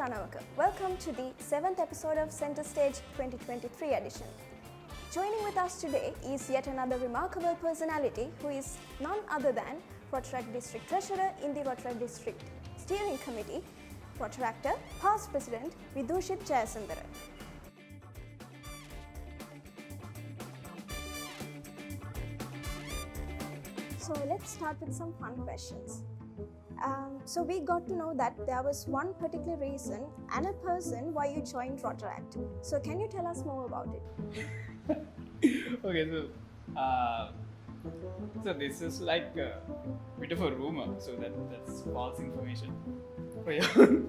Pranavaka. Welcome to the 7th episode of Center Stage 2023 edition. Joining with us today is yet another remarkable personality who is none other than Rotaract District Treasurer in the Rotaract District Steering Committee, Rotaractor, past President Vidushith Jayasundara. So let's start with some fun questions. So we got to know that there was one particular reason and a person why you joined Rotaract. So can you tell us more about it? Okay, so this is like a bit of a rumor, so that's false information for your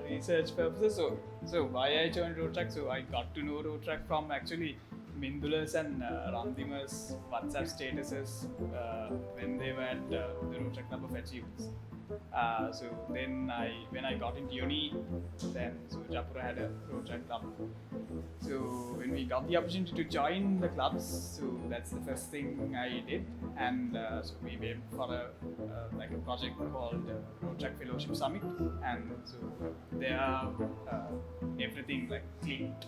research purposes. So why I joined Rotaract? So I got to know Rotaract from actually Mindula's and Randima's WhatsApp statuses when they were at the Rotaract Club of Achievers. So then when I got into uni, so Japura had a Rotaract club. So when we got the opportunity to join the clubs, so that's the first thing I did, and so we went for a project called Rotaract Fellowship Summit, and so there everything like clicked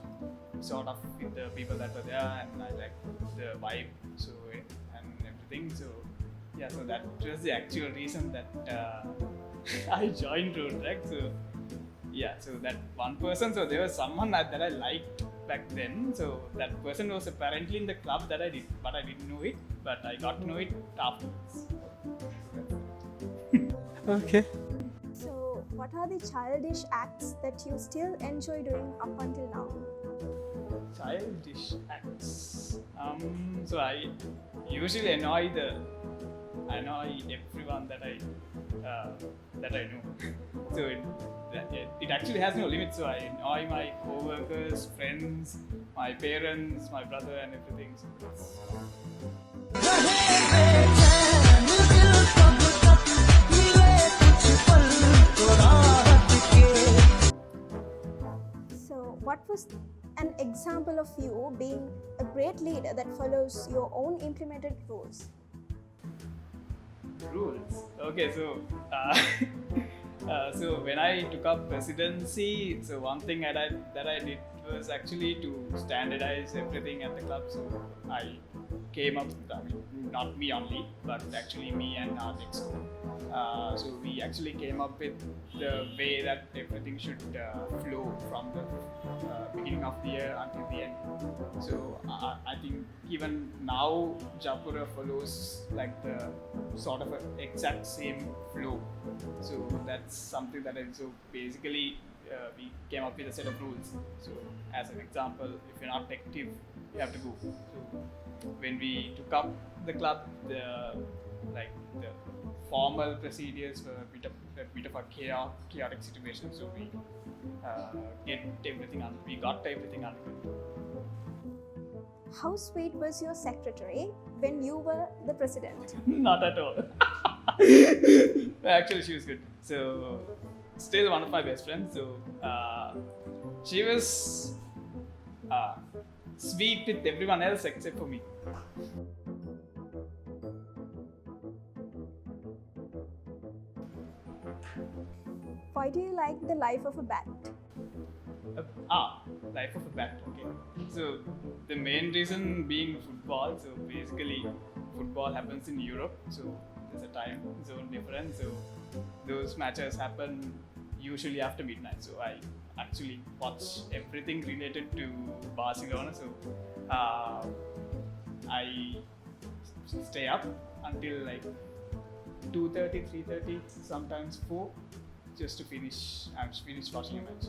sort of with the people that were there, and I liked the vibe, so and everything. So yeah, so that was the actual reason that I joined Rotaract. So yeah, so that one person, so there was someone that I liked back then. So that person was apparently in the club that I did, but I didn't know it. But I got to know it afterwards. Okay. So what are the childish acts that you still enjoy doing up until now? Childish acts. So I usually annoy everyone that I know. So it actually has no limit. So I annoy my co-workers, friends, my parents, my brother, and everything. So what was an example of you being a great leader that follows your own implemented rules? Rules. Okay, so so when I took up presidency, so one thing that I did was actually to standardize everything at the club. So I came up, not me only, but actually me and our next group. So we actually came up with the way that everything should flow from the beginning of the year until the end. So I think even now Japura follows like the sort of a exact same flow. So that's something that so basically we came up with a set of rules. So as an example, if you're not active, you have to go. So when we took up the club, the formal procedures were a bit of a chaotic situation. So we got everything under control. How sweet was your secretary when you were the president? Not at all. Actually, she was good. So still one of my best friends. So she was sweet with everyone else except for me. Why do you like the life of a bat? Life of a bat. Okay. So the main reason being football. So basically, football happens in Europe. So there's a time zone difference. So those matches happen usually after midnight. So I actually watch everything related to Barcelona. So I stay up until like 2:30, 3:30, sometimes 4, just to finish watching a match.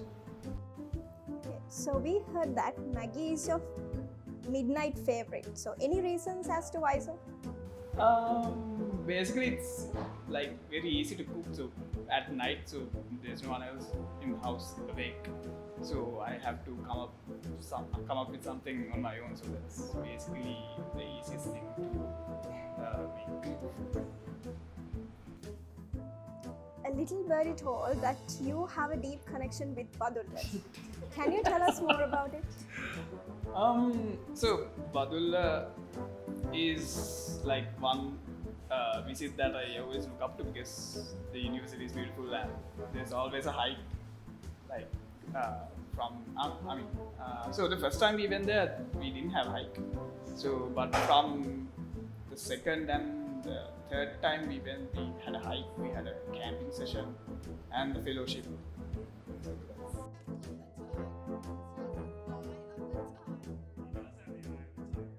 Okay, so we heard that Maggie is your midnight favorite. So any reasons as to why so? Basically, it's like very easy to cook. So at night, so there's no one else in the house awake. So I have to come up with something on my own. So that's basically the easiest thing to make. A little birdie told that you have a deep connection with Badulla. Can you tell us more about it? So Badulla is like one visit that I always look up to because the university is beautiful and there's always a hike like so the first time we went there, we didn't have hike. So, but from the second and the third time we went, we had a hike, we had a camping session, and the fellowship.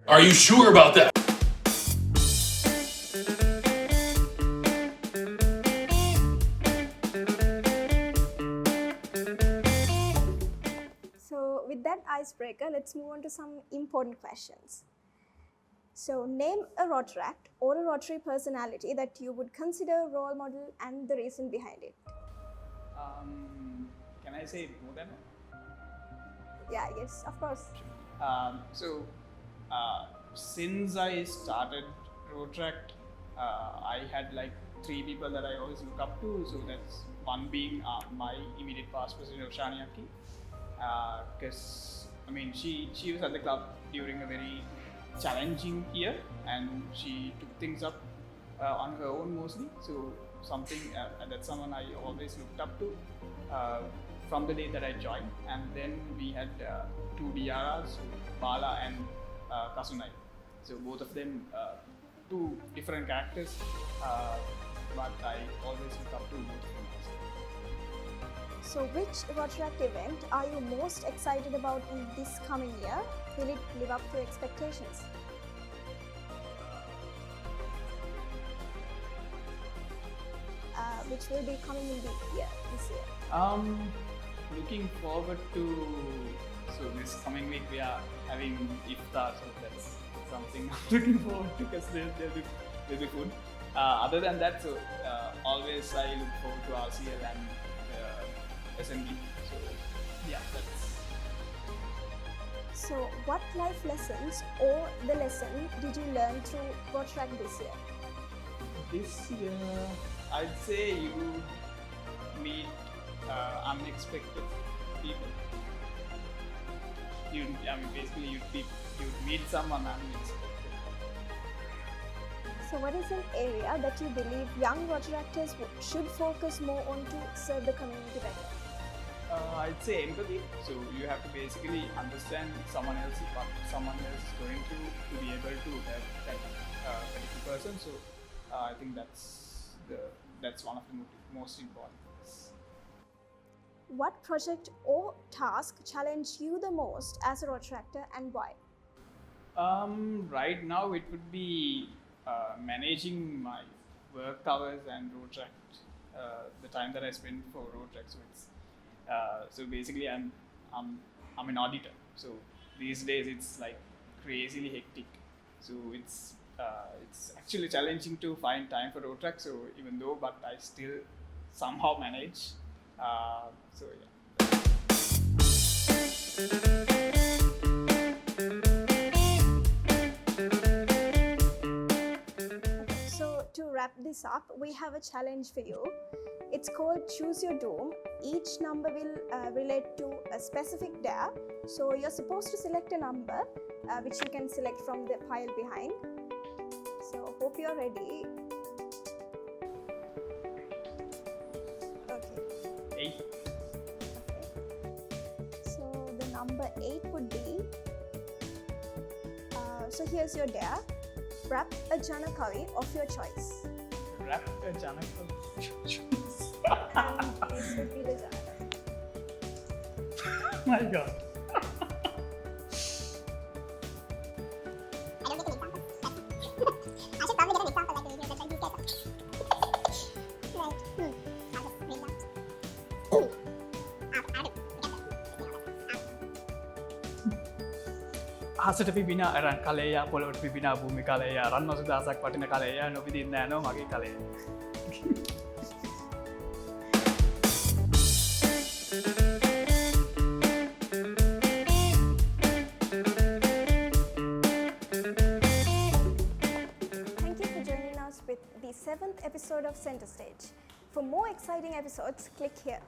Are you sure about that? So, with that icebreaker, let's move on to some important questions. So, name a Rotaract or a Rotary personality that you would consider a role model and the reason behind it. Can I say more than one? Yeah, yes, of course. Since I started Rotaract, I had like 3 people that I always look up to. So that's one being my immediate past president, Roshani Aki. Because she was at the club during a very challenging year, and she took things up on her own mostly. So that's someone I always looked up to from the day that I joined. And then we had 2 DRRs, so Bala and Kasunai. So both of them 2 different characters, but I always look up to both of them. So, which Rotaract event are you most excited about in this coming year? Will it live up to expectations? Which will be coming in this year? Looking forward to, so this coming week we are having iftar, so that's something I'm looking forward to, because there'll be food. Other than that, so always I look forward to RCL and assembly. So yeah, that's. So, what life lessons or the lesson did you learn through Rotaract this year? This year, I'd say you meet unexpected people. Basically you'd meet someone unexpected. So, what is an area that you believe young Rotaractors should focus more on to serve the community better? I'd say empathy. So you have to basically understand someone else, what someone else is going through, to be able to help that particular person. So I think that's one of the most important things. What project or task challenged you the most as a Rotaractor, and why? Right now it would be managing my work hours and Rotaract, the time that I spend for Rotaract. So basically I'm an auditor. So these days it's like crazily hectic. So it's actually challenging to find time for Rotaract. So but I still somehow manage. So yeah. So to wrap this up, we have a challenge for you. It's called Choose Your Doom. Each number will relate to a specific dare. So you're supposed to select a number, which you can select from the pile behind. So hope you're ready. Okay. 8. Okay. So the number 8 would be. So here's your dare. Wrap a Janakavi of your choice. Wrap a Janakavi of your choice. And this would be the Janakavi. My God. හසට පිබින අරන් කලයා පොළොට පිබිනා භූමි කලයා රන්වසු දහසක් වටින කලයා නොවිදින්න යනවා මගේ කලය. Thank you for joining us with the 7th episode of Center Stage. For more exciting episodes, click here.